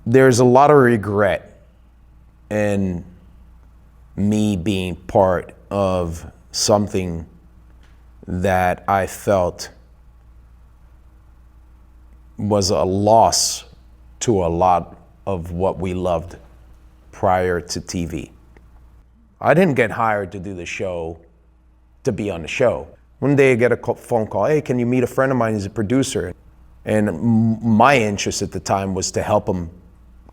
there's a lot of regret in me being part of something that I felt was a loss to a lot of what we loved prior to TV. I didn't get hired to do the show to be on the show. One day I get a phone call, hey, can you meet a friend of mine? He's a producer. And my interest at the time was to help him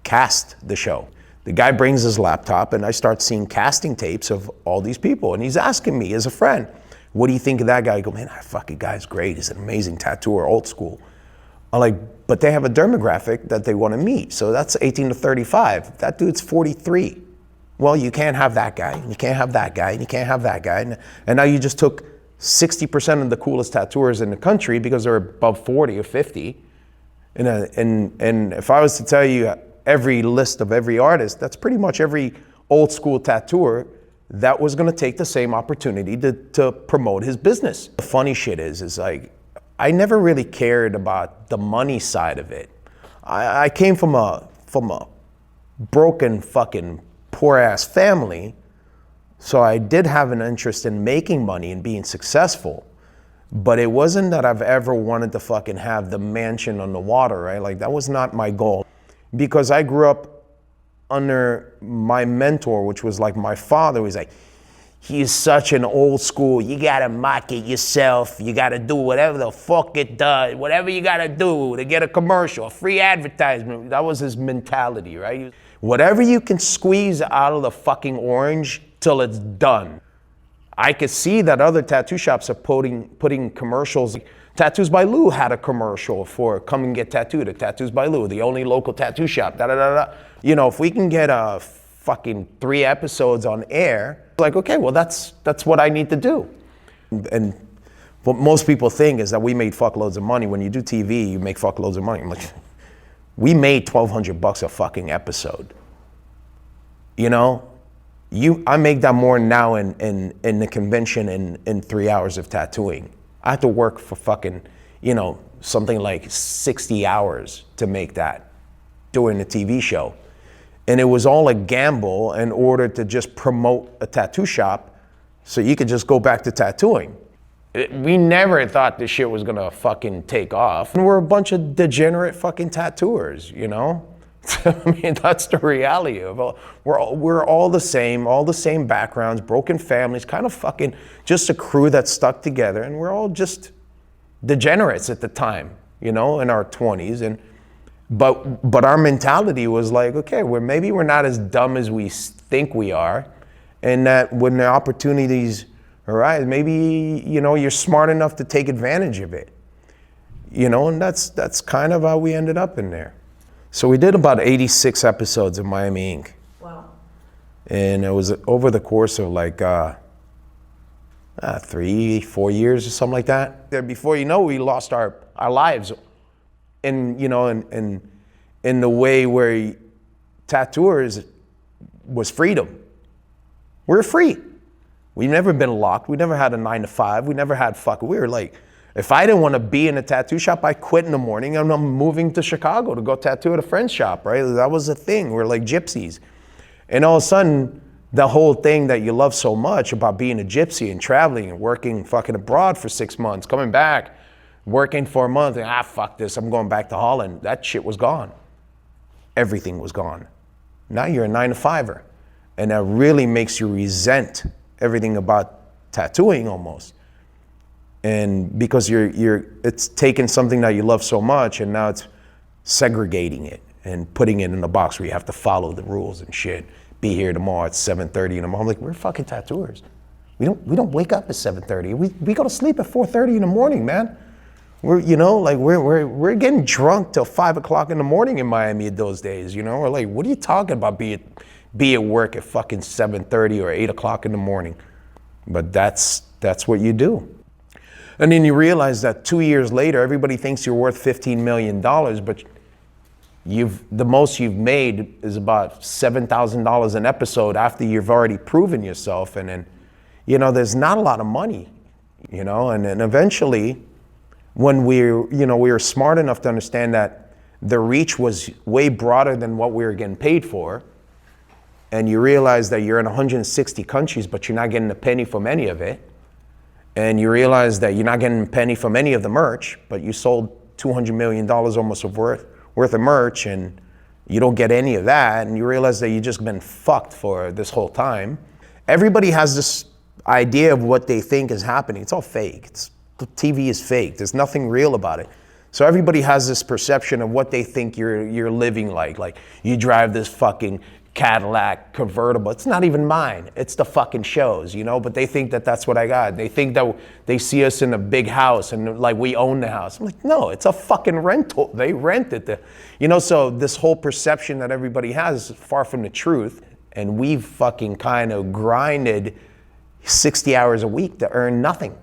cast the show. The guy brings his laptop and I start seeing casting tapes of all these people. And he's asking me as a friend, what do you think of that guy? I go, man, that fucking guy's great. He's an amazing tattooer, old school. I'm like, but they have a demographic that they want to meet. So that's 18 to 35. That dude's 43. Well, you can't have that guy, and you can't have that guy, and you can't have that guy. And now you just took 60% of the coolest tattooers in the country because they're above 40 or 50. And if I was to tell you every list of every artist, that's pretty much every old school tattooer that was gonna take the same opportunity to promote his business. The funny shit is like, I never really cared about the money side of it. I came from a broken fucking poor ass family. So I did have an interest in making money and being successful, but it wasn't that I've ever wanted to fucking have the mansion on the water, right? Like that was not my goal, because I grew up under my mentor, which was like my father. Was like, he's such an old school, you gotta market yourself, you gotta do whatever the fuck it does, whatever you gotta do to get a commercial, a free advertisement. That was his mentality, right? Whatever you can squeeze out of the fucking orange till it's done. I could see that other tattoo shops are putting commercials. Tattoos by Lou had a commercial for come and get tattooed at Tattoos by Lou, the only local tattoo shop, da da da da. You know, if we can get a fucking 3 episodes on air, like, okay, well that's what I need to do. And what most people think is that we made fuckloads of money. When you do TV, you make fuckloads of money. I'm like, we made $1,200 a fucking episode. You know, I make that more now in the convention in 3 hours of tattooing. I have to work for fucking, something like 60 hours to make that during the TV show. And it was all a gamble in order to just promote a tattoo shop so you could just go back to tattooing. We never thought this shit was gonna fucking take off. And we're a bunch of degenerate fucking tattooers, you know? I mean, that's the reality of it. We're all the same backgrounds, broken families, kind of fucking just a crew that stuck together, and we're all just degenerates at the time, in our 20s. But our mentality was like, okay, maybe we're not as dumb as we think we are, and that when the opportunities arise, maybe you're smart enough to take advantage of it, and that's kind of how we ended up in there. So we did about 86 episodes of Miami Ink. Wow. And it was over the course of like 3-4 years or something like that. Before we lost our lives in the way where tattooers was freedom. We're free. We've never been locked. We never had a 9 to 5. We never had we were like, if I didn't want to be in a tattoo shop, I quit in the morning and I'm moving to Chicago to go tattoo at a friend's shop, right? That was the thing. We're like gypsies. And all of a sudden, the whole thing that you love so much about being a gypsy and traveling and working fucking abroad for 6 months, coming back, working for a month, and fuck this, I'm going back to Holland. That shit was gone. Everything was gone. Now you're a 9 to 5er. And that really makes you resent everything about tattooing almost. And because it's taken something that you love so much and now it's segregating it and putting it in a box where you have to follow the rules and shit. Be here tomorrow at 7:30 in the morning. I'm like, we're fucking tattooers. We don't wake up at 7:30. We go to sleep at 4:30 in the morning, man. We're getting drunk till 5 o'clock in the morning in Miami those days. We're like, what are you talking about? Be at work at fucking 7:30 or 8 o'clock in the morning. But that's what you do. And then you realize that 2 years later, everybody thinks you're worth $15 million, but the most you've made is about $7,000 an episode after you've already proven yourself. And then, there's not a lot of money, and then eventually when we were smart enough to understand that the reach was way broader than what we were getting paid for. And you realize that you're in 160 countries, but you're not getting a penny from any of it. And you realize that you're not getting a penny from any of the merch, but you sold $200 million almost worth of merch, and you don't get any of that. And you realize that you've just been fucked for this whole time. Everybody has this idea of what they think is happening. It's all fake. The TV is fake. There's nothing real about it. So everybody has this perception of what they think you're living like. Like, you drive this fucking Cadillac convertible. It's not even mine. It's the fucking shows, you know? But they think that that's what I got. They think that they see us in a big house and like we own the house. I'm like, no, it's a fucking rental. They rent it. You know, so this whole perception that everybody has is far from the truth. And we've fucking kind of grinded 60 hours a week to earn nothing.